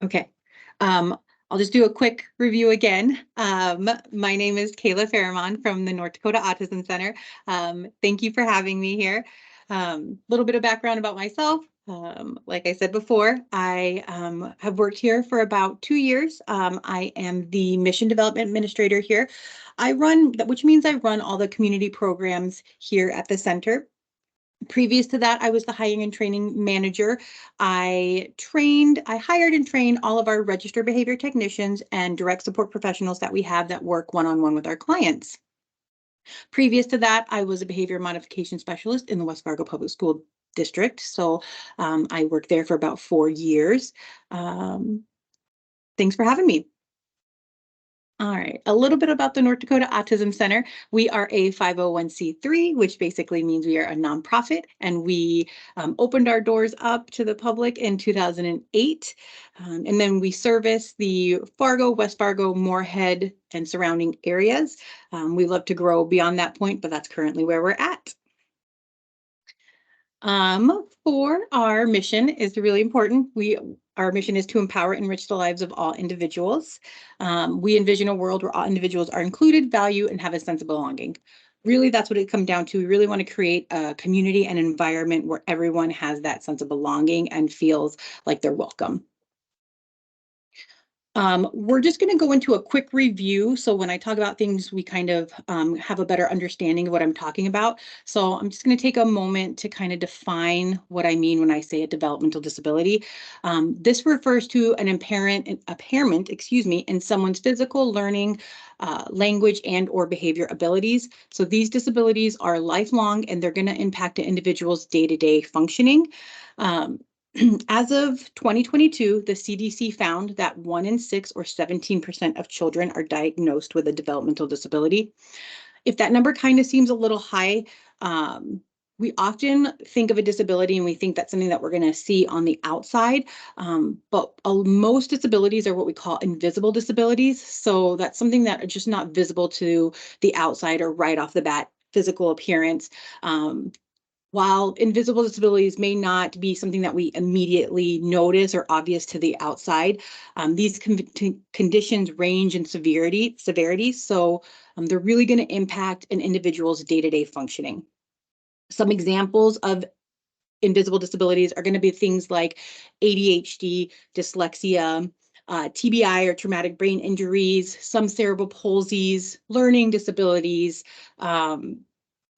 Okay. I'll just do a quick review again. My name is Kayla Fairmont from the North Dakota Autism Center. Thank you for having me here. Little bit of background about myself. Like I said before, I have worked here for about 2 years. I am the Mission Development Administrator here. Which means I run all the community programs here at the center. Previous to that, I was the hiring and training manager. I hired and trained all of our registered behavior technicians and direct support professionals that we have that work one-on-one with our clients. Previous to that, I was a behavior modification specialist in the West Fargo Public School District. So I worked there for about 4 years. Thanks for having me. All right, a little bit about the North Dakota Autism Center. We are a 501c3, which basically means we are a nonprofit, and we opened our doors up to the public in 2008. And then we service the Fargo, West Fargo, Moorhead, and surrounding areas. We love to grow beyond that point, but that's currently where we're at. For our mission is really important. Our mission is to empower and enrich the lives of all individuals. We envision a world where all individuals are included, valued, and have a sense of belonging. Really, that's what it comes down to. We really want to create a community and environment where everyone has that sense of belonging and feels like they're welcome. We're just going to go into a quick review. So when I talk about things, we kind of have a better understanding of what I'm talking about. So I'm just going to take a moment to kind of define what I mean when I say a developmental disability. This refers to an impairment, in someone's physical, learning, language, and or behavior abilities. So these disabilities are lifelong, and they're going to impact an individual's day-to-day functioning. As of 2022, the CDC found that 1 in 6 or 17% of children are diagnosed with a developmental disability. If that number kind of seems a little high, we often think of a disability and we think that's something that we're going to see on the outside, but most disabilities are what we call invisible disabilities. So that's something that are just not visible to the outside or right off the bat physical appearance. While invisible disabilities may not be something that we immediately notice or obvious to the outside, these conditions range in severity. So they're really going to impact an individual's day-to-day functioning. Some examples of invisible disabilities are going to be things like ADHD, dyslexia, TBI or traumatic brain injuries, some cerebral palsies, learning disabilities,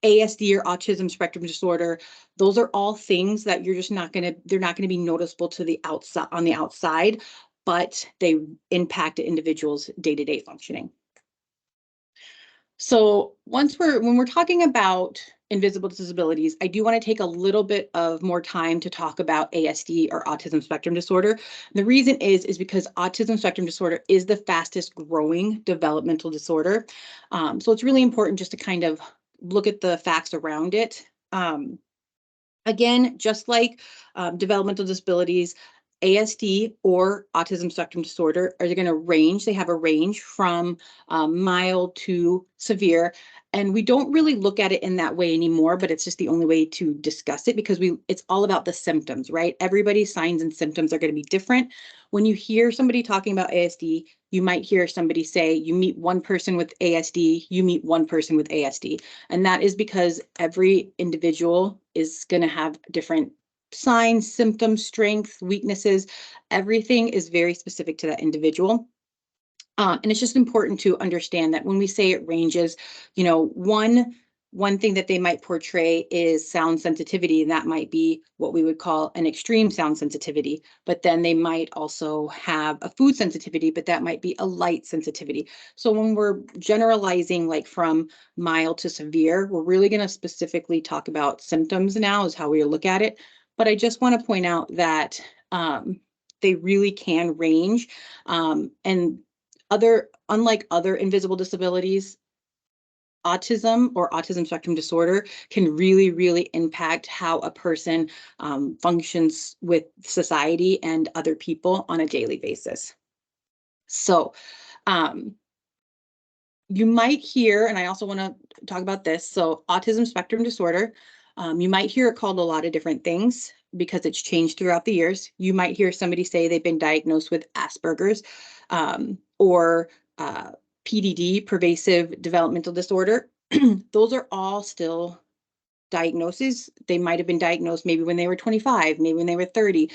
ASD or autism spectrum disorder. Those are all things that they're not going to be noticeable to the outside, but they impact an individual's day-to-day functioning. So when we're talking about invisible disabilities, I do want to take a little bit of more time to talk about ASD or autism spectrum disorder. The reason is because autism spectrum disorder is the fastest growing developmental disorder. So it's really important just to kind of look at the facts around it. Again, just like developmental disabilities, ASD or autism spectrum disorder are going to range. They have a range from mild to severe. And we don't really look at it in that way anymore, but it's just the only way to discuss it because it's all about the symptoms, right? Everybody's signs and symptoms are going to be different. When you hear somebody talking about ASD, you might hear somebody say, you meet one person with ASD, you meet one person with ASD. And that is because every individual is going to have different signs, symptoms, strengths, weaknesses. Everything is very specific to that individual. And it's just important to understand that when we say it ranges, one thing that they might portray is sound sensitivity, and that might be what we would call an extreme sound sensitivity. But then they might also have a food sensitivity, but that might be a light sensitivity. So when we're generalizing like from mild to severe, we're really going to specifically talk about symptoms now is how we look at it. But I just want to point out that they really can range. And unlike other invisible disabilities, autism or autism spectrum disorder can really, really impact how a person functions with society and other people on a daily basis. So you might hear, and I also want to talk about this, so autism spectrum disorder, you might hear it called a lot of different things. because it's changed throughout the years. You might hear somebody say they've been diagnosed with Asperger's, or PDD, pervasive developmental disorder. Those are all still diagnoses. They might have been diagnosed maybe when they were 25, maybe when they were 30,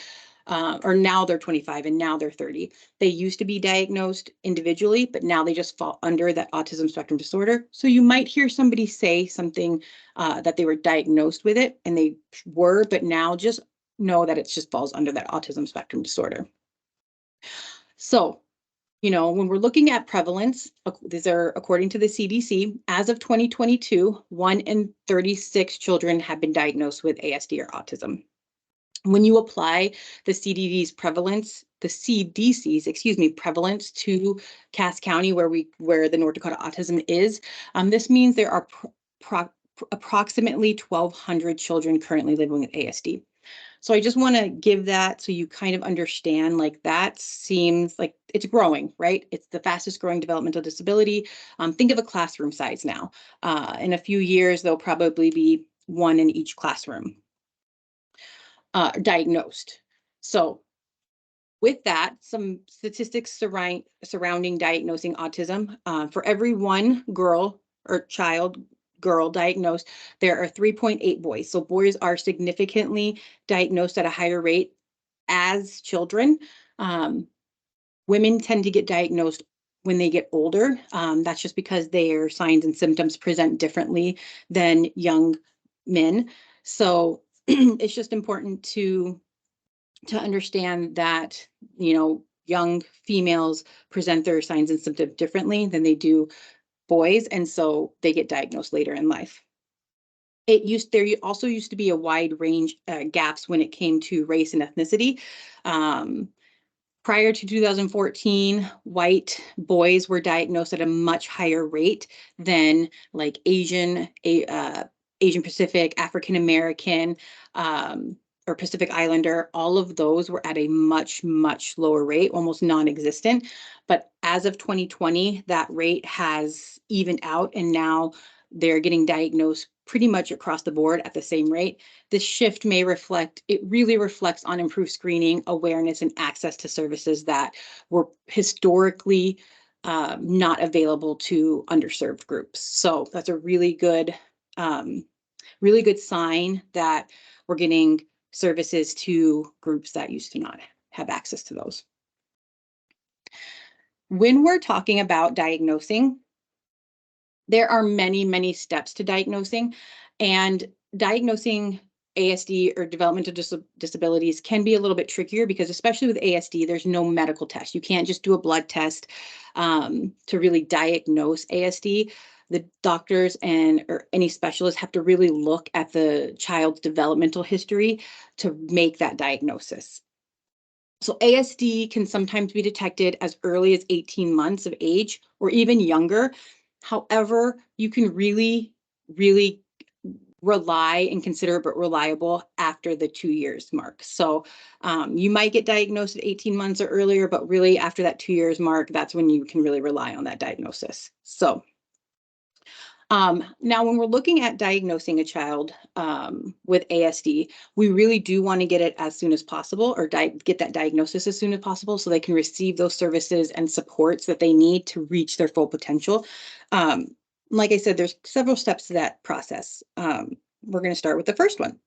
or now they're 25 and now they're 30. They used to be diagnosed individually, but now they just fall under that autism spectrum disorder. So you might hear somebody say something that they were diagnosed with it, and they were, but now just know that it just falls under that autism spectrum disorder. So, when we're looking at prevalence, these are according to the CDC, as of 2022, 1 in 36 children have been diagnosed with ASD or autism. When you apply the CDC's prevalence, prevalence to Cass County, where the North Dakota Autism is, this means there are approximately 1,200 children currently living with ASD. So I just want to give that so you kind of understand, like, that seems like it's growing, right? It's the fastest growing developmental disability. Think of a classroom size now. In a few years, there'll probably be one in each classroom diagnosed. So with that, some statistics surrounding diagnosing autism. For every one girl diagnosed, there are 3.8 boys. So boys are significantly diagnosed at a higher rate as children. Women tend to get diagnosed when they get older. That's just because their signs and symptoms present differently than young men. So it's just important to understand that, young females present their signs and symptoms differently than they do boys, and so they get diagnosed later in life. There also used to be a wide range gaps when it came to race and ethnicity. Prior to 2014, white boys were diagnosed at a much higher rate than like Asian Pacific, African American, or Pacific Islander. All of those were at a much, much lower rate, almost non-existent. But as of 2020, that rate has evened out, and now they're getting diagnosed pretty much across the board at the same rate. This shift really reflects on improved screening, awareness, and access to services that were historically not available to underserved groups. So that's a really good sign that we're getting services to groups that used to not have access to those. When we're talking about diagnosing, there are many, many steps to diagnosing, and diagnosing ASD or developmental disabilities can be a little bit trickier because, especially with ASD, there's no medical test. You can't just do a blood test to really diagnose ASD. The doctors or any specialists have to really look at the child's developmental history to make that diagnosis. So ASD can sometimes be detected as early as 18 months of age or even younger. However, you can really, really rely and consider it reliable after the 2 years mark. So you might get diagnosed at 18 months or earlier, but really after that 2 years mark, that's when you can really rely on that diagnosis. So now, when we're looking at diagnosing a child with ASD, we really do want to get it as soon as possible, or get that diagnosis as soon as possible, so they can receive those services and supports that they need to reach their full potential. Like I said, there's several steps to that process. We're going to start with the first one.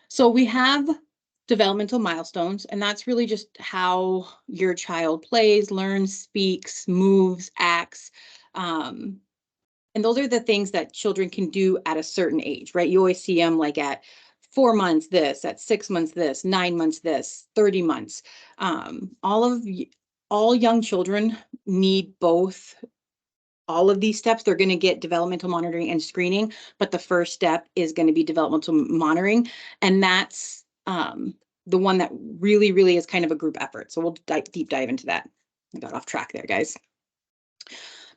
So we have developmental milestones, and that's really just how your child plays, learns, speaks, moves, acts. And those are the things that children can do at a certain age, right? You always see them like at 4 months this, at 6 months this, 9 months this, 30 months. All young children need both. All of these steps, they're going to get developmental monitoring and screening, but the first step is going to be developmental monitoring, and that's the one that really, really is kind of a group effort. So we'll deep dive into that. I got off track there, guys.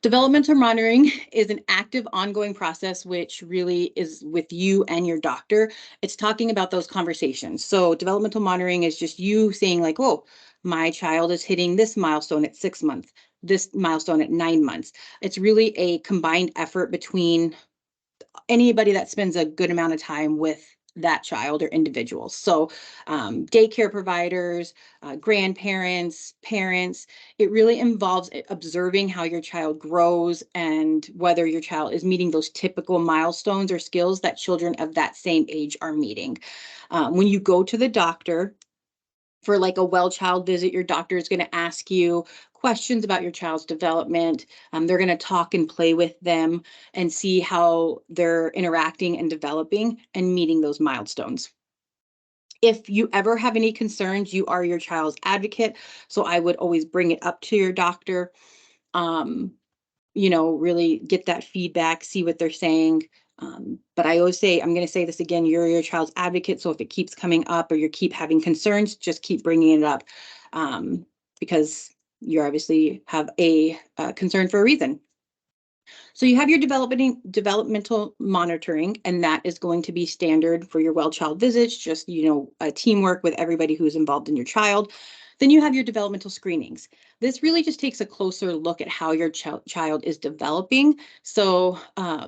Developmental monitoring is an active, ongoing process, which really is with you and your doctor. It's talking about those conversations. So developmental monitoring is just you saying like, oh, my child is hitting this milestone at 6 months, this milestone at 9 months. It's really a combined effort between anybody that spends a good amount of time with that child or individual. So daycare providers, grandparents, parents, it really involves observing how your child grows and whether your child is meeting those typical milestones or skills that children of that same age are meeting. When you go to the doctor for like a well child visit, your doctor is going to ask you questions about your child's development. They're going to talk and play with them and see how they're interacting and developing and meeting those milestones. If you ever have any concerns, you are your child's advocate. So I would always bring it up to your doctor. Really get that feedback, see what they're saying. But I always say, I'm going to say this again, you're your child's advocate. So if it keeps coming up or you keep having concerns, just keep bringing it up because you obviously have a concern for a reason. So you have your developmental monitoring, and that is going to be standard for your well child visits, just, teamwork with everybody who's involved in your child. Then you have your developmental screenings. This really just takes a closer look at how your child is developing. So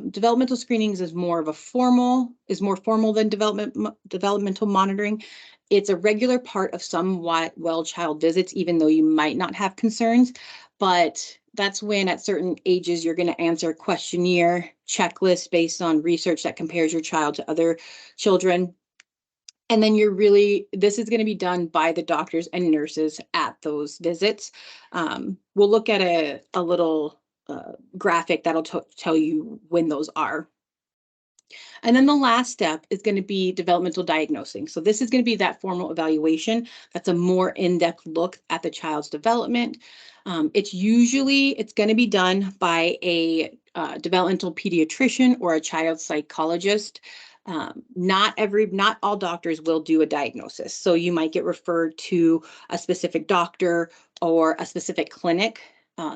developmental screenings is more formal than developmental monitoring. It's a regular part of some well child visits, even though you might not have concerns. But that's when at certain ages, you're going to answer a questionnaire checklist based on research that compares your child to other children. And then this is going to be done by the doctors and nurses at those visits. We'll look at a little graphic that'll tell you when those are. And then the last step is going to be developmental diagnosing. So this is going to be that formal evaluation. That's a more in-depth look at the child's development. It's going to be done by a developmental pediatrician or a child psychologist. Not all doctors will do a diagnosis. So you might get referred to a specific doctor or a specific clinic.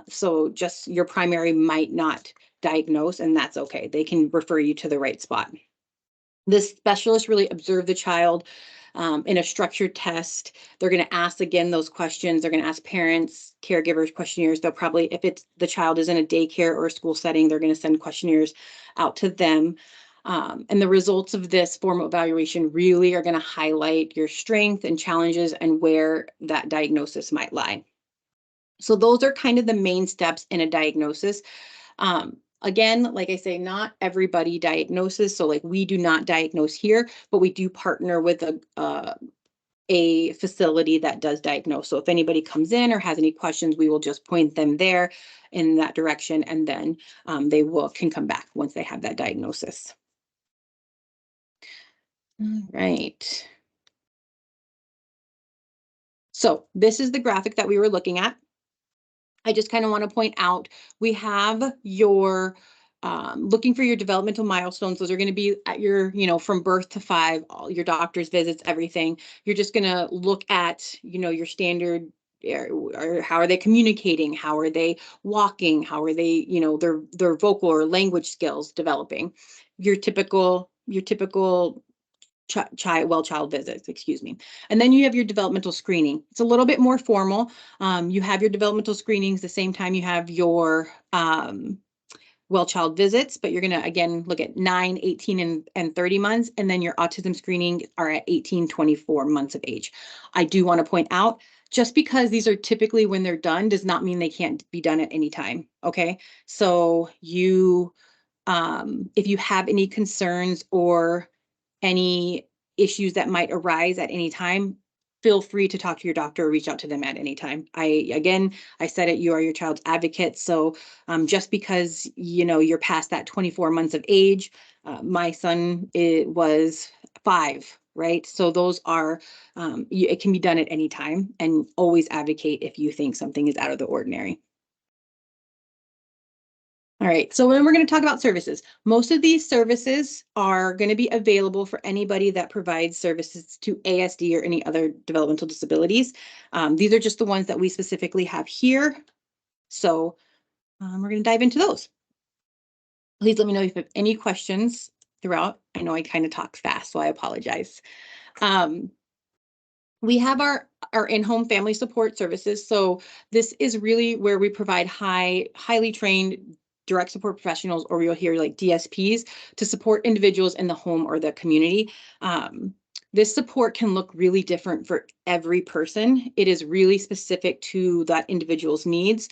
So just your primary might not diagnose, and that's okay. They can refer you to the right spot. This specialist really observe the child in a structured test. They're going to ask again those questions. They're going to ask parents, caregivers questionnaires. They'll probably, if the child is in a daycare or a school setting, they're going to send questionnaires out to them. And the results of this formal evaluation really are going to highlight your strength and challenges and where that diagnosis might lie. So those are kind of the main steps in a diagnosis. Again, like I say, not everybody diagnoses. So like we do not diagnose here, but we do partner with a facility that does diagnose. So if anybody comes in or has any questions, we will just point them there in that direction, and then they can come back once they have that diagnosis. All right. So this is the graphic that we were looking at. I just kind of want to point out, we have your looking for your developmental milestones. Those are going to be at your, from birth to 5, all your doctor's visits, everything. You're just going to look at, your standard, or how are they communicating? How are they walking? How are they, their vocal or language skills developing? Your typical child visits, excuse me. And then you have your developmental screening. It's a little bit more formal. You have your developmental screenings the same time you have your well child visits, but you're going to, again, look at 9, 18, and 30 months. And then your autism screening are at 18, 24 months of age. I do want to point out, just because these are typically when they're done does not mean they can't be done at any time. Okay. So if you have any concerns or any issues that might arise at any time, feel free to talk to your doctor or reach out to them at any time. I said it, you are your child's advocate. So just because, you're past that 24 months of age, my son, it was 5, right? So those are, it can be done at any time, and always advocate if you think something is out of the ordinary. All right, so then we're going to talk about services. Most of these services are going to be available for anybody that provides services to ASD or any other developmental disabilities. These are just the ones that we specifically have here. So we're going to dive into those. Please let me know if you have any questions throughout. I know I kind of talk fast, so I apologize. We have our in-home family support services. So this is really where we provide highly trained direct support professionals, or you'll hear like DSPs, to support individuals in the home or the community. This support can look really different for every person. It is really specific to that individual's needs.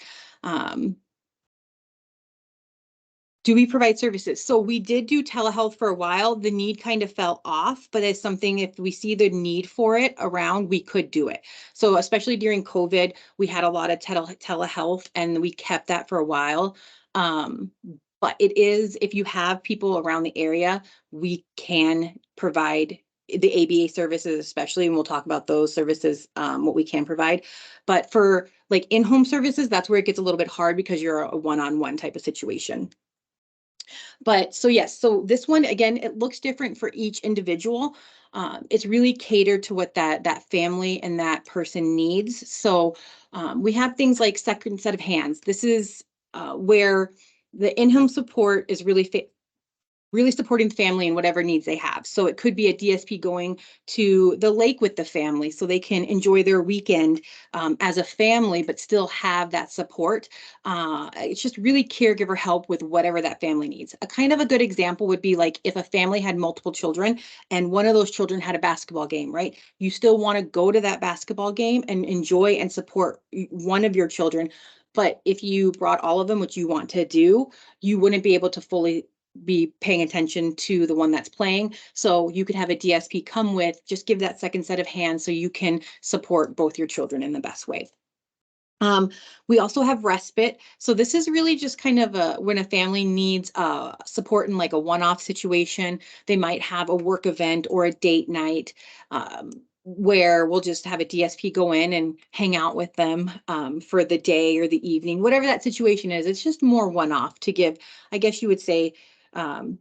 Do we provide services? So we did do telehealth for a while. The need kind of fell off, but it's something, if we see the need for it around, we could do it. So especially during COVID, we had a lot of telehealth, and we kept that for a while. But it is, if you have people around the area, we can provide the ABA services, especially, and we'll talk about those services, what we can provide. But for like in-home services, that's where it gets a little bit hard, because you're a one-on-one type of situation. But so yes, so this one, again, it looks different for each individual. It's really catered to what that family and that person needs. So we have things like second set of hands. This is where the in-home support is really supporting the family and whatever needs they have. So it could be a DSP going to the lake with the family so they can enjoy their weekend as a family, but still have that support. It's just really caregiver help with whatever that family needs. A kind of a good example would be like if a family had multiple children and one of those children had a basketball game, right? You still want to go to that basketball game and enjoy and support one of your children. But if you brought all of them, which you want to do, you wouldn't be able to fully be paying attention to the one that's playing. So you could have a DSP come with, just give that second set of hands so you can support both your children in the best way. We also have respite. So this is really just kind of when a family needs support in like a one-off situation. They might have a work event or a date night, where we'll just have a DSP go in and hang out with them for the day or the evening, whatever that situation is. It's just more one-off to give, I guess you would say,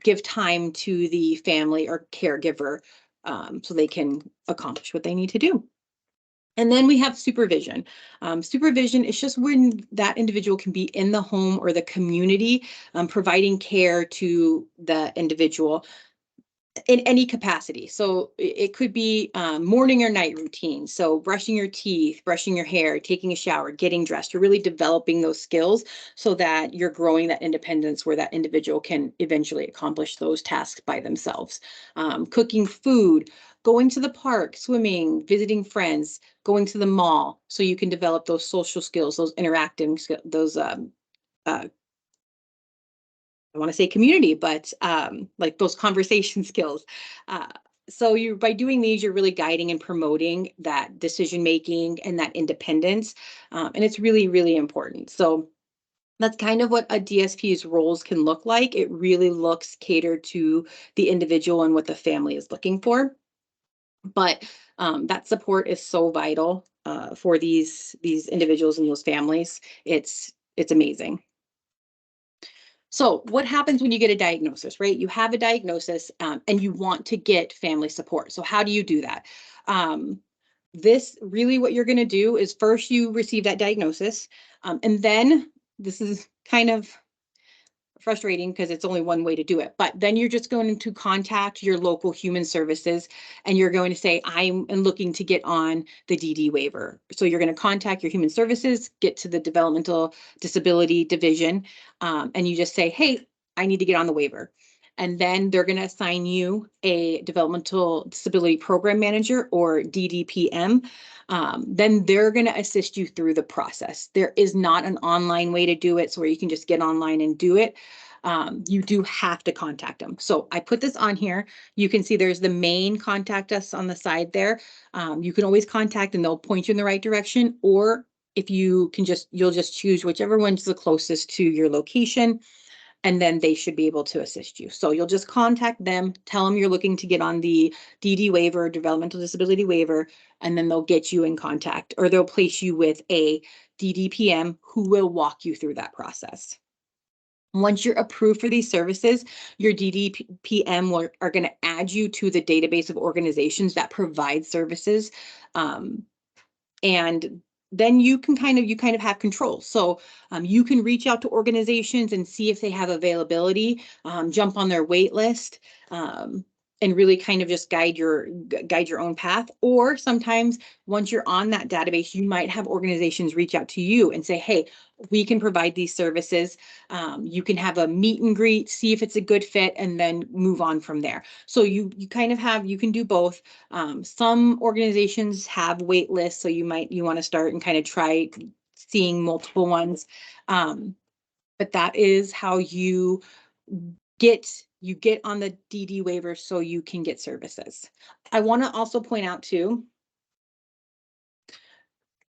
give time to the family or caregiver so they can accomplish what they need to do. And then we have supervision. Supervision is just when that individual can be in the home or the community, providing care to the individual in any capacity. So it could be morning or night routine. So brushing your teeth, brushing your hair, taking a shower, getting dressed. You're really developing those skills so that you're growing that independence where that individual can eventually accomplish those tasks by themselves. Cooking food, going to the park, swimming, visiting friends, going to the mall, so you can develop those social skills, those interacting skills, those I want to say community, but like those conversation skills. Uh, so you, by doing these, you're really guiding and promoting that decision making and that independence, and it's really, really important. So that's kind of what a DSP's roles can look like. It really looks catered to the individual and what the family is looking for. But that support is so vital for these individuals and those families. It's amazing. So what happens when you get a diagnosis, right? You have a diagnosis and you want to get family support. So how do you do that? This really, what you're going to do is first you receive that diagnosis, and then this is kind of frustrating because it's only one way to do it. But then you're just going to contact your local human services and you're going to say, I'm looking to get on the DD waiver. So you're going to contact your human services, get to the developmental disability division, and you just say, hey, I need to get on the waiver. And then they're going to assign you a developmental disability program manager, or DDPM. Then they're going to assist you through the process. There is not an online way to do it, so where you can just get online and do it. You do have to contact them. So I put this on here. You can see there's the main contact us on the side there. You can always contact and they'll point you in the right direction, or if you can you'll just choose whichever one's the closest to your location, and then they should be able to assist you. So you'll just contact them, tell them you're looking to get on the DD waiver, developmental disability waiver, and then they'll get you in contact, or they'll place you with a DDPM who will walk you through that process. Once you're approved for these services, your DDPM are going to add you to the database of organizations that provide services. And then you kind of have control. So you can reach out to organizations and see if they have availability, jump on their wait list. really kind of just guide your own path. Or sometimes once you're on that database, you might have organizations reach out to you and say, hey, we can provide these services. You can have a meet and greet, see if it's a good fit, and then move on from there. So you kind of have, you can do both. Some organizations have wait lists, so you want to start and kind of try seeing multiple ones. But that is how get you get on the DD waiver so you can get services. I want to also point out too.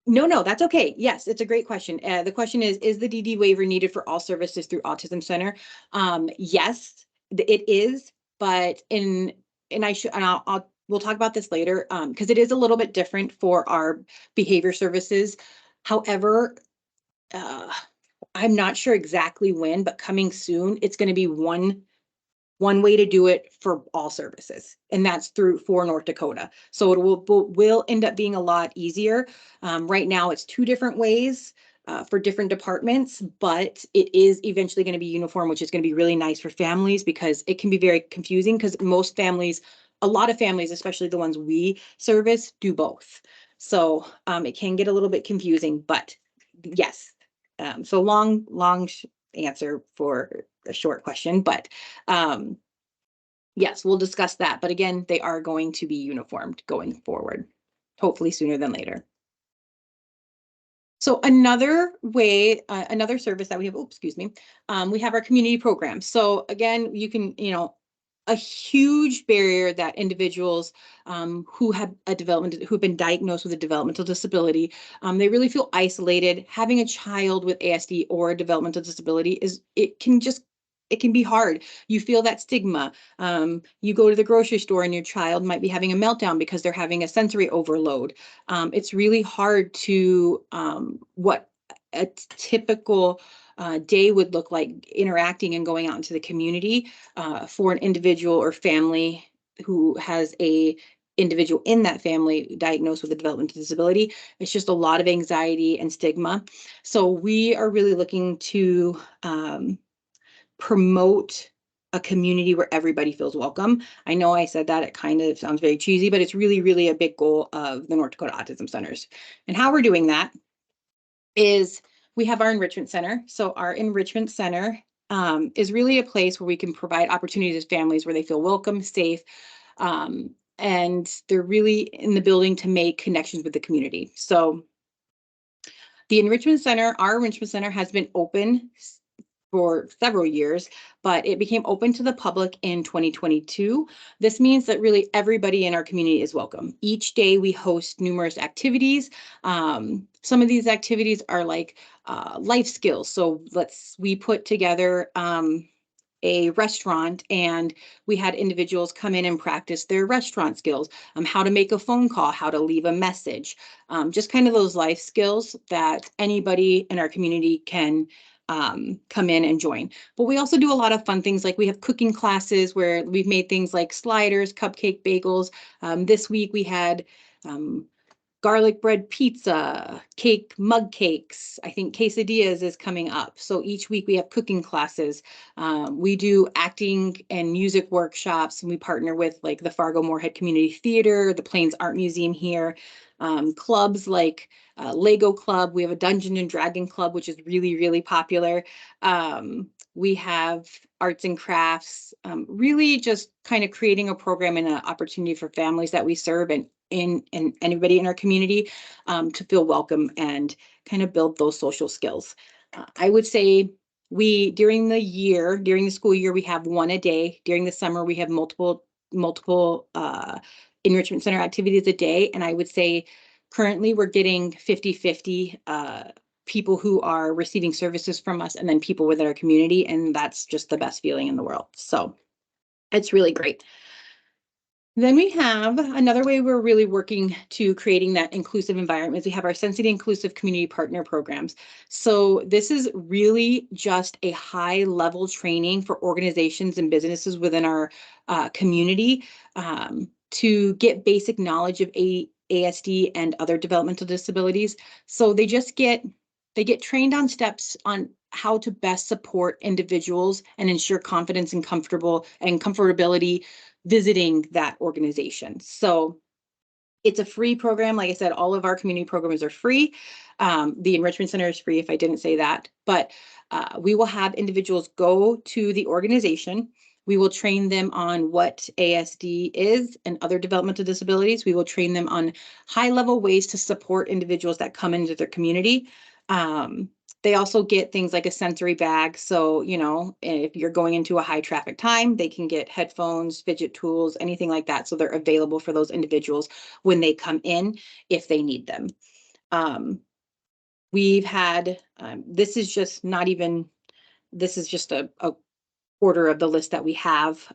No, that's okay. Yes, it's a great question. The question is the DD waiver needed for all services through Autism Center? Yes, it is, but we'll talk about this later, because it is a little bit different for our behavior services. However, I'm not sure exactly when, but coming soon, it's going to be one way to do it for all services, and that's for North Dakota. So it will end up being a lot easier. Right now, it's 2 different ways for different departments, but it is eventually going to be uniform, which is going to be really nice for families, because it can be very confusing, because a lot of families, especially the ones we service, do both. So it can get a little bit confusing, but yes. So long answer for a short question, but yes, we'll discuss that. But again, they are going to be uniformed going forward, hopefully sooner than later. So another way, another service that we have, excuse me, we have our community programs. So again, you can, a huge barrier that individuals who've been diagnosed with a developmental disability, they really feel isolated. Having a child with ASD or a developmental disability it can be hard. You feel that stigma. You go to the grocery store and your child might be having a meltdown because they're having a sensory overload. It's really hard to what a typical day would look like interacting and going out into the community for an individual or family who has a individual in that family diagnosed with a developmental disability. It's just a lot of anxiety and stigma. So we are really looking to promote a community where everybody feels welcome. I know I said that, it kind of sounds very cheesy, but it's really, really a big goal of the North Dakota Autism Centers. And how we're doing that is we have our enrichment center. So our enrichment center is really a place where we can provide opportunities to families where they feel welcome, safe, and they're really in the building to make connections with the community. So our enrichment center has been open for several years, but it became open to the public in 2022. This means that really everybody in our community is welcome. Each day we host numerous activities. Some of these activities are like life skills. So we put together a restaurant, and we had individuals come in and practice their restaurant skills, how to make a phone call, how to leave a message, just kind of those life skills that anybody in our community can come in and join. But we also do a lot of fun things, like we have cooking classes where we've made things like sliders, cupcake bagels. This week we had garlic bread pizza, mug cakes. I think quesadillas is coming up. So each week we have cooking classes. We do acting and music workshops, and we partner with like the Fargo Moorhead Community Theater, the Plains Art Museum here, clubs like Lego Club. We have a Dungeon and Dragon Club, which is really, really popular. We have arts and crafts, really just kind of creating a program and an opportunity for families that we serve and anybody in our community to feel welcome and kind of build those social skills. I would say during the school year, we have one a day. During the summer, we have multiple enrichment center activities a day. And I would say currently we're getting 50-50 people who are receiving services from us, and then people within our community. And that's just the best feeling in the world. So it's really great. Then we have another way we're really working to creating that inclusive environment is we have our Sensitive Inclusive Community Partner programs. So this is really just a high level training for organizations and businesses within our community to get basic knowledge of ASD and other developmental disabilities. So they get trained on steps on how to best support individuals and ensure confidence and comfortability visiting that organization. So it's a free program. Like I said, all of our community programs are free. The Enrichment Center is free, if I didn't say that. But we will have individuals go to the organization. We will train them on what ASD is and other developmental disabilities. We will train them on high-level ways to support individuals that come into their community. They also get things like a sensory bag. So, if you're going into a high traffic time, they can get headphones, fidget tools, anything like that. So they're available for those individuals when they come in, if they need them. We've had, this is just a quarter of the list that we have.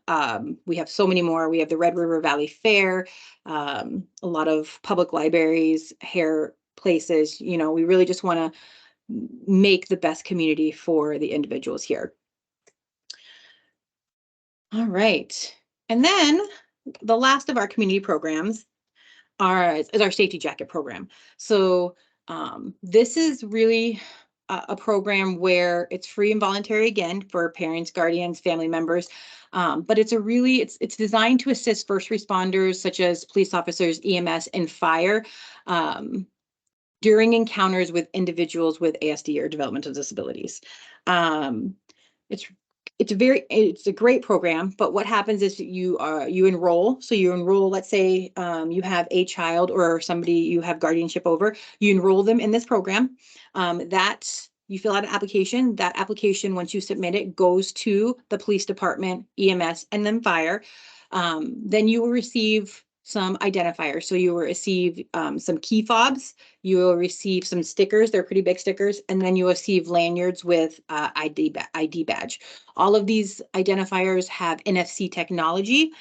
We have so many more. We have the Red River Valley Fair, a lot of public libraries, hair places. We really just want to make the best community for the individuals here. All right. And then the last of our community programs is our safety jacket program. So this is really a program where it's free and voluntary, again, for parents, guardians, family members. But it's designed to assist first responders such as police officers, EMS, and fire during encounters with individuals with ASD or developmental disabilities. It's it's a great program, but what happens is you enroll. So you enroll, let's say you have a child or somebody you have guardianship over, you enroll them in this program. That you fill out an application. That application, once you submit it, goes to the police department, EMS, and then fire. Then you will receive some identifiers. So you will receive some key fobs. You will receive some stickers. They're pretty big stickers. And then you will receive lanyards with ID badge. All of these identifiers have NFC technology.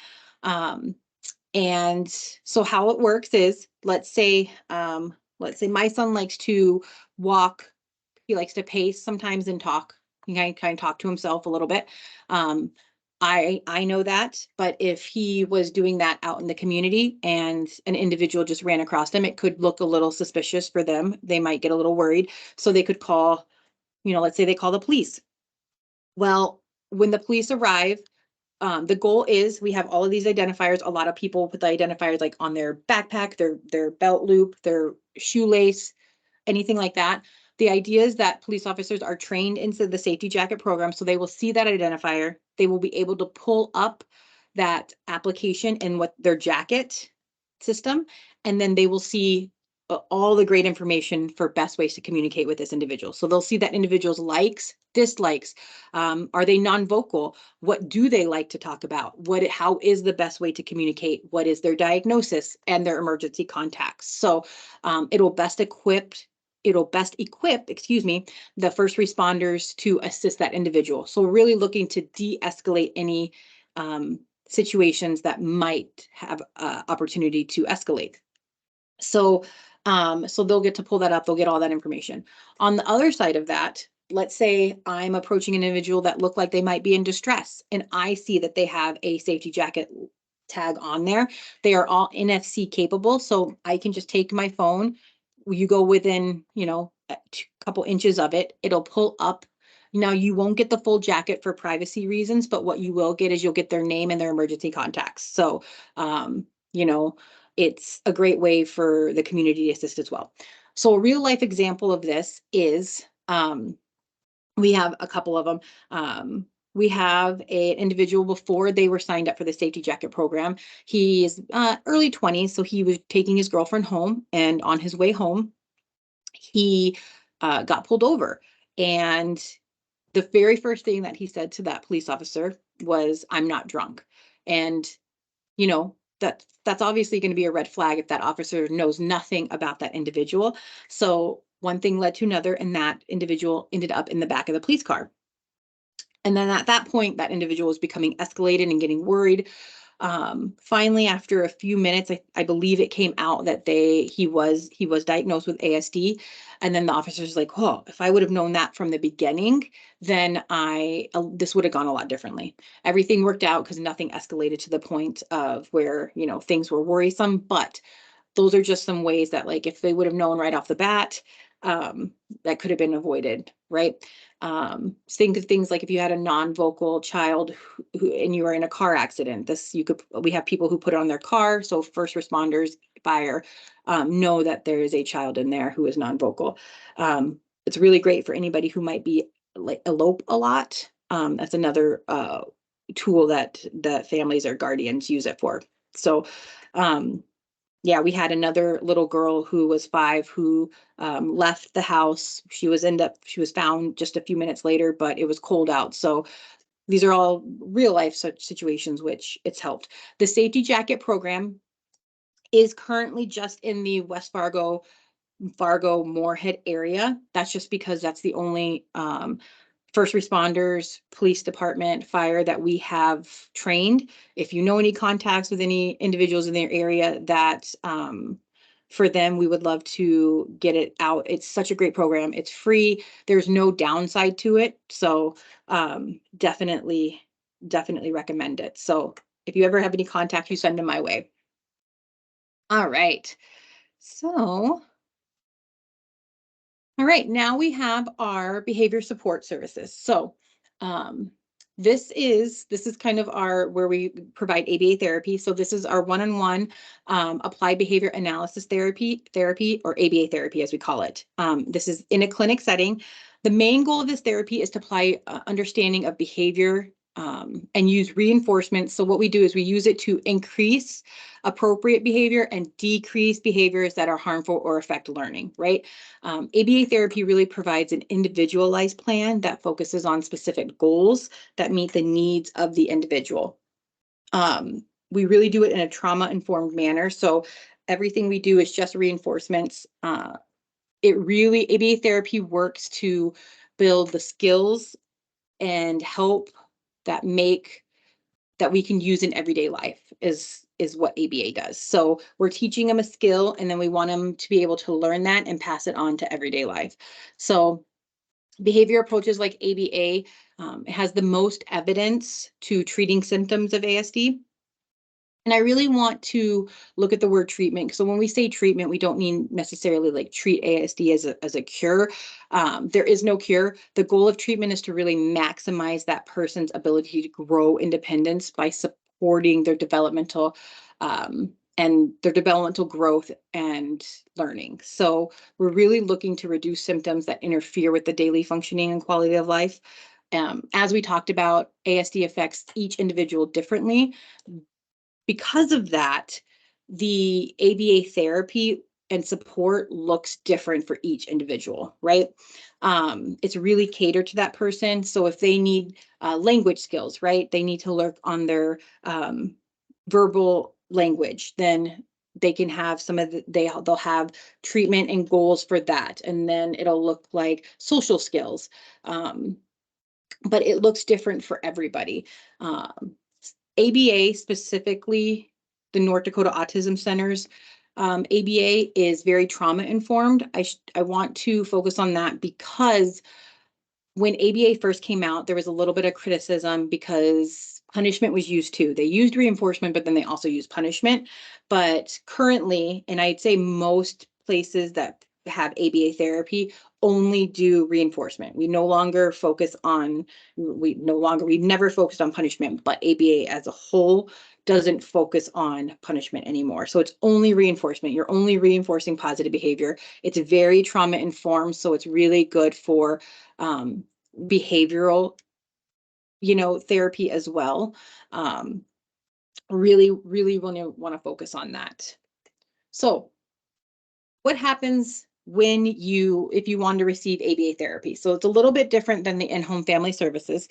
And so how it works is, let's say my son likes to walk. He likes to pace sometimes and talk. He can kind of talk to himself a little bit. I know that, but if he was doing that out in the community and an individual just ran across them, it could look a little suspicious for them. They might get a little worried. So they could call, let's say they call the police. Well, when the police arrive, the goal is we have all of these identifiers. A lot of people put the identifiers like on their backpack, their belt loop, their shoelace, anything like that. The idea is that police officers are trained into the safety jacket program, so they will see that identifier. They will be able to pull up that application in what their jacket system, and then they will see all the great information for best ways to communicate with this individual. So they'll see that individual's likes, dislikes. Are they non-vocal? What do they like to talk about? How is the best way to communicate? What is their diagnosis and their emergency contacts? So it'll best equip, the first responders to assist that individual. So really looking to de-escalate any situations that might have opportunity to escalate. So they'll get to pull that up. They'll get all that information. On the other side of that, let's say I'm approaching an individual that look like they might be in distress, and I see that they have a safety jacket tag on there. They are all NFC capable, so I can just take my phone. You go within, a couple inches of it, it'll pull up. Now, you won't get the full jacket for privacy reasons, but what you will get is you'll get their name and their emergency contacts. So, it's a great way for the community to assist as well. So a real life example of this is, we have a couple of them. We have an individual before they were signed up for the safety jacket program. He is early 20s, so he was taking his girlfriend home, and on his way home, he got pulled over. And the very first thing that he said to that police officer was, "I'm not drunk." And that's obviously going to be a red flag if that officer knows nothing about that individual. So one thing led to another, and that individual ended up in the back of the police car. And then at that point, that individual was becoming escalated and getting worried. Finally, after a few minutes, I believe it came out that he was diagnosed with ASD. And then the officer's like, "Oh, if I would have known that from the beginning, then this would have gone a lot differently." Everything worked out because nothing escalated to the point of where, things were worrisome. But those are just some ways that, like, if they would have known right off the bat, that could have been avoided, right? Think of things like if you had a non-vocal child and you were in a car accident, we have people who put it on their car. So first responders, fire, know that there is a child in there who is non-vocal. It's really great for anybody who might be like elope a lot. That's another tool that families or guardians use it for. So yeah, we had another little girl who was 5 who left the house. She was found just a few minutes later, but it was cold out. So these are all real life such situations, which it's helped. The safety jacket program is currently just in the West Fargo Moorhead area. That's just because that's the only first responders, police department, fire that we have trained. If you know any contacts with any individuals in their area that for them, we would love to get it out. It's such a great program. It's free. There's no downside to it. So definitely recommend it. So if you ever have any contact, you send them my way. All right. So all right, now we have our behavior support services. So um, this is kind of our where we provide ABA therapy. So this is our one-on-one applied behavior analysis therapy, or ABA therapy as we call it. This is in a clinic setting. The main goal of this therapy is to apply understanding of behavior and use reinforcement. So what we do is we use it to increase appropriate behavior and decrease behaviors that are harmful or affect learning, right? ABA therapy really provides an individualized plan that focuses on specific goals that meet the needs of the individual. We really do it in a trauma-informed manner. So everything we do is just reinforcements. ABA therapy works to build the skills and help that we can use in everyday life is what ABA does. So we're teaching them a skill, and then we want them to be able to learn that and pass it on to everyday life. So behavior approaches like ABA has the most evidence to treating symptoms of ASD. And I really want to look at the word treatment. So when we say treatment, we don't mean necessarily like treat ASD as a cure. There is no cure. The goal of treatment is to really maximize that person's ability to grow independence by supporting their developmental growth and learning. So we're really looking to reduce symptoms that interfere with the daily functioning and quality of life. As we talked about, ASD affects each individual differently. Because of that, the ABA therapy and support looks different for each individual, right? It's really catered to that person. So if they need language skills, right, they need to work on their verbal language, then they can have they'll have treatment and goals for that. And then it'll look like social skills. But it looks different for everybody. ABA, specifically the North Dakota Autism Center's ABA, is very trauma informed. I want to focus on that because when ABA first came out, there was a little bit of criticism because punishment was used too. They used reinforcement, but then they also used punishment. But currently, and I'd say most places that have ABA therapy only do reinforcement. We've never focused on punishment, but ABA as a whole doesn't focus on punishment anymore. So it's only reinforcement. You're only reinforcing positive behavior. It's very trauma informed. So it's really good for behavioral, therapy as well. Really want to focus on that. So what happens if you want to receive ABA therapy? So it's a little bit different than the in-home family services.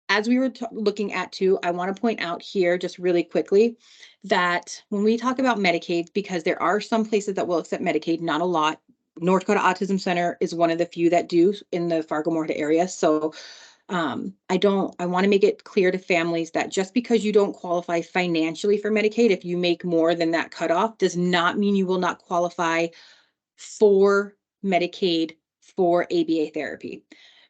As we were looking at too, I want to point out here just really quickly that when we talk about Medicaid, because there are some places that will accept Medicaid, not a lot. North Dakota Autism Center is one of the few that do in the Fargo-Moorhead area. So I want to make it clear to families that just because you don't qualify financially for Medicaid, if you make more than that cutoff, does not mean you will not qualify for Medicaid for ABA therapy.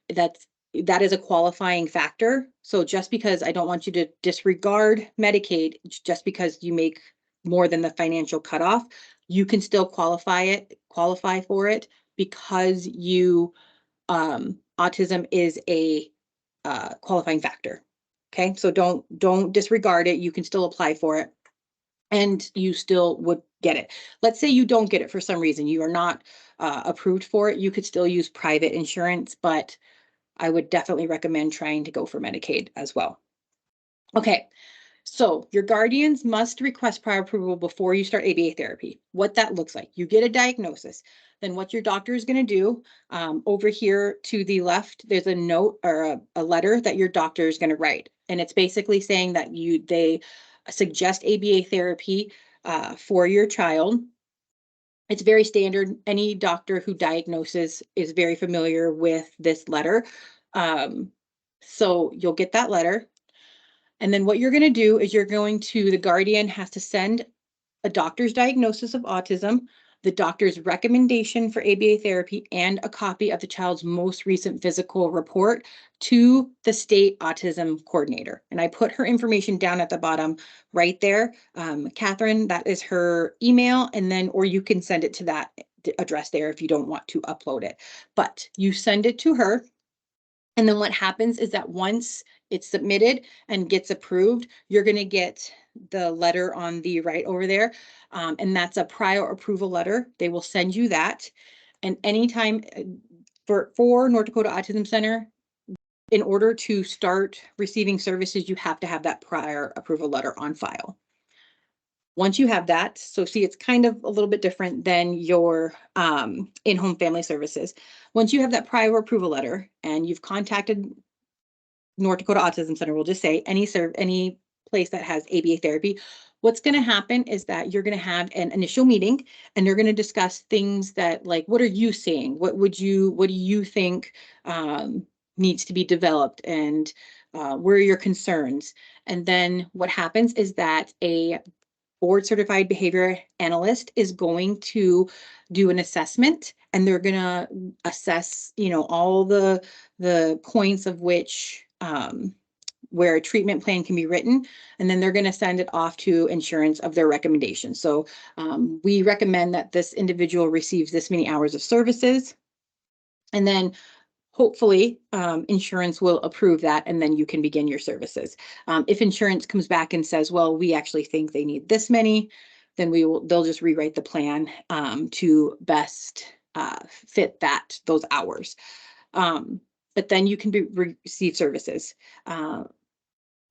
That is a qualifying factor. So just because I don't want you to disregard Medicaid, just because you make more than the financial cutoff, you can still qualify for it because you autism is a qualifying factor. Okay, so don't disregard it. You can still apply for it, and you still would get it. Let's say you don't get it for some reason. You are not approved for it. You could still use private insurance, but I would definitely recommend trying to go for Medicaid as well. Okay, so your guardians must request prior approval before you start ABA therapy. What that looks like, you get a diagnosis. Then what your doctor is going to do, over here to the left, there's a note or a letter that your doctor is going to write. And it's basically saying that they suggest ABA therapy for your child. It's very standard. Any doctor who diagnoses is very familiar with this letter. So you'll get that letter. And then what you're going to do is the guardian has to send a doctor's diagnosis of autism, the doctor's recommendation for ABA therapy, and a copy of the child's most recent physical report to the state autism coordinator. And I put her information down at the bottom right there. Catherine, that is her email. And then, or you can send it to that address there if you don't want to upload it. But you send it to her. And then what happens is that once it's submitted and gets approved, you're going to get the letter on the right over there. And that's a prior approval letter. They will send you that. And anytime for North Dakota Autism Center, in order to start receiving services, you have to have that prior approval letter on file. Once you have that, so see, it's kind of a little bit different than your in-home family services. Once you have that prior approval letter and you've contacted North Dakota Autism Center, we'll just say any place that has ABA therapy, what's going to happen is that you're going to have an initial meeting and they're going to discuss things that, like, what are you seeing? What do you think needs to be developed, and where are your concerns? And then what happens is that a board certified behavior analyst is going to do an assessment, and they're going to assess, all the points of which where a treatment plan can be written, and then they're going to send it off to insurance of their recommendation. So we recommend that this individual receives this many hours of services, and then hopefully insurance will approve that, and then you can begin your services. If insurance comes back and says, well, we actually think they need this many, then they'll just rewrite the plan to best fit those hours. But then you can receive services.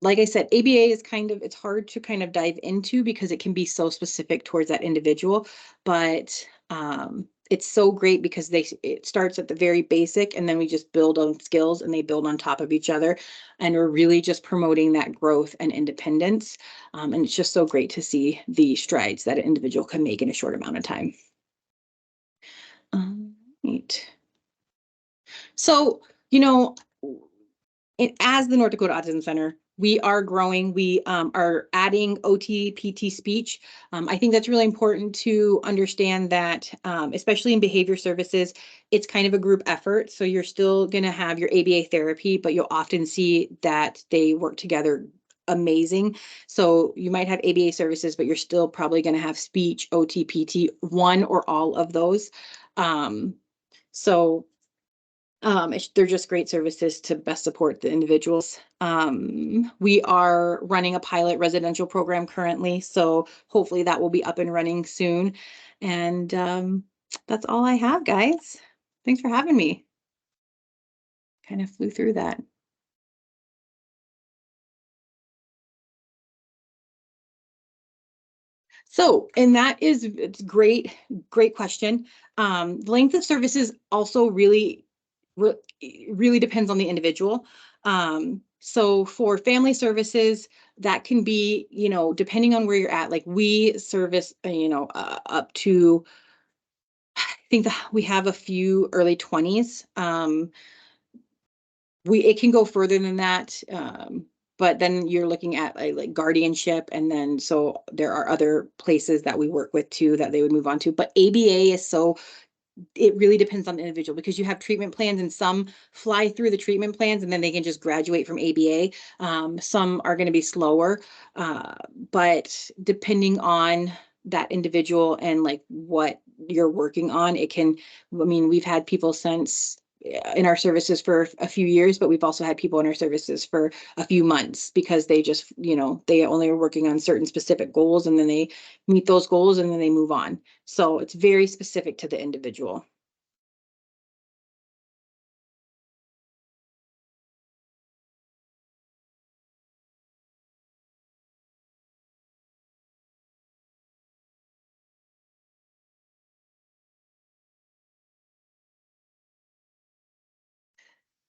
Like I said, ABA is it's hard to kind of dive into because it can be so specific towards that individual, but it's so great because it starts at the very basic, and then we just build on skills and they build on top of each other. And we're really just promoting that growth and independence. And it's just so great to see the strides that an individual can make in a short amount of time. Neat. So, as the North Dakota Autism Center, we are growing. We are adding OT, PT, speech. I think that's really important to understand that, especially in behavior services, it's kind of a group effort. So you're still going to have your ABA therapy, but you'll often see that they work together amazing. So you might have ABA services, but you're still probably going to have speech, OT, PT, one or all of those. So they're just great services to best support the individuals. We are running a pilot residential program currently, so hopefully that will be up and running soon. And that's all I have, guys. Thanks for having me. Kind of flew through that. So, and it's great question. Length of services also really depends on the individual. So for family services, that can be, depending on where you're at, like we service, up to, I think that we have a few early 20s. It can go further than that. But then you're looking at like guardianship, and then so there are other places that we work with too that they would move on to. But ABA is it really depends on the individual, because you have treatment plans and some fly through the treatment plans and then they can just graduate from ABA. Some are going to be slower, but depending on that individual and like what you're working on, we've had people since in our services for a few years, but we've also had people in our services for a few months because they just, they only are working on certain specific goals, and then they meet those goals and then they move on. So it's very specific to the individual.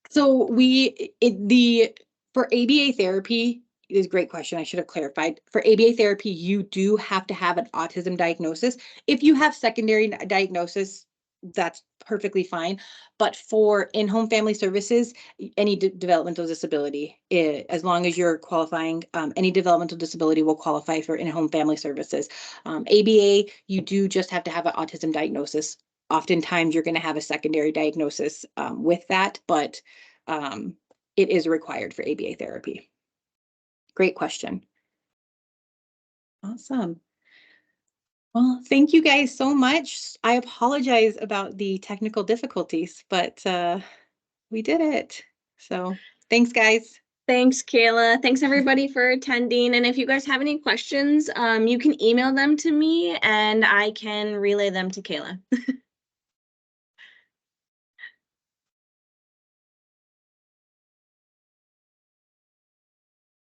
So for ABA therapy, it is a great question. I should have clarified. For ABA therapy, you do have to have an autism diagnosis. If you have secondary diagnosis, that's perfectly fine. But for in-home family services, any developmental disability, as long as you're qualifying, any developmental disability will qualify for in-home family services. ABA, you do just have to have an autism diagnosis. Oftentimes, you're going to have a secondary diagnosis with that, but it is required for ABA therapy. Great question. Awesome. Well, thank you guys so much. I apologize about the technical difficulties, but we did it. So thanks, guys. Thanks, Kayla. Thanks, everybody, for attending. And if you guys have any questions, you can email them to me and I can relay them to Kayla.